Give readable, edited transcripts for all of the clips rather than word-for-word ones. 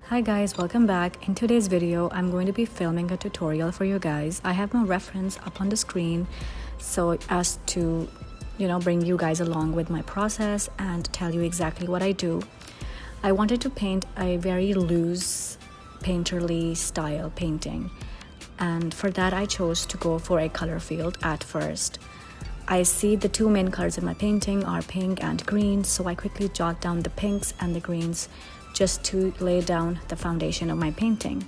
Hi guys, welcome back. In today's video, I'm going to be filming a tutorial for you guys. I have my reference up on the screen so as to, bring you guys along with my process and tell you exactly what I do. I wanted to paint a very loose painterly style painting, and for that I chose to go for a color field at first. I see the two main colors in my painting are pink and green, so I quickly jot down the pinks and the greens just to lay down the foundation of my painting.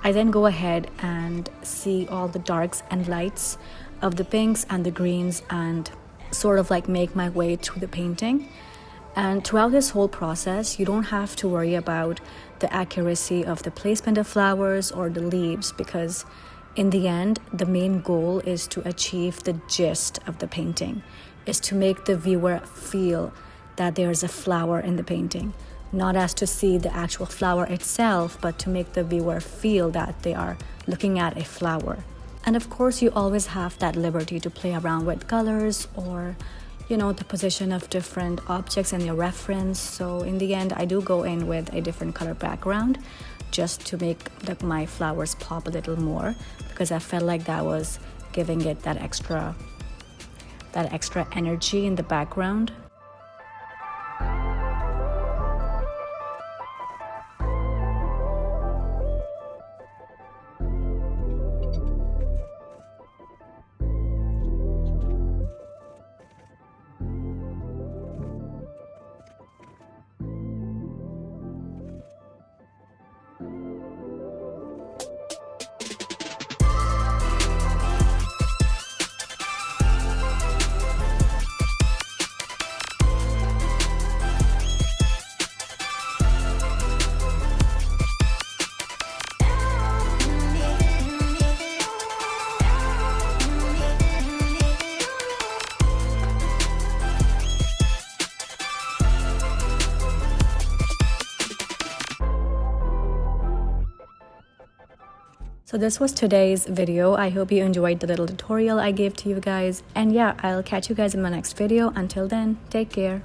I then go ahead and see all the darks and lights of the pinks and the greens and sort of like make my way through the painting. And throughout this whole process, you don't have to worry about the accuracy of the placement of flowers or the leaves, because in the end, the main goal is to achieve the gist of the painting, is to make the viewer feel that there's a flower in the painting. Not as to see the actual flower itself, but to make the viewer feel that they are looking at a flower. And of course, you always have that liberty to play around with colors or, the position of different objects in your reference. So in the end, I do go in with a different color background just to make my flowers pop a little more, because I felt like that was giving it that extra energy in the background. So this was today's video. I hope you enjoyed the little tutorial I gave to you guys. And yeah, I'll catch you guys in my next video. Until then, take care.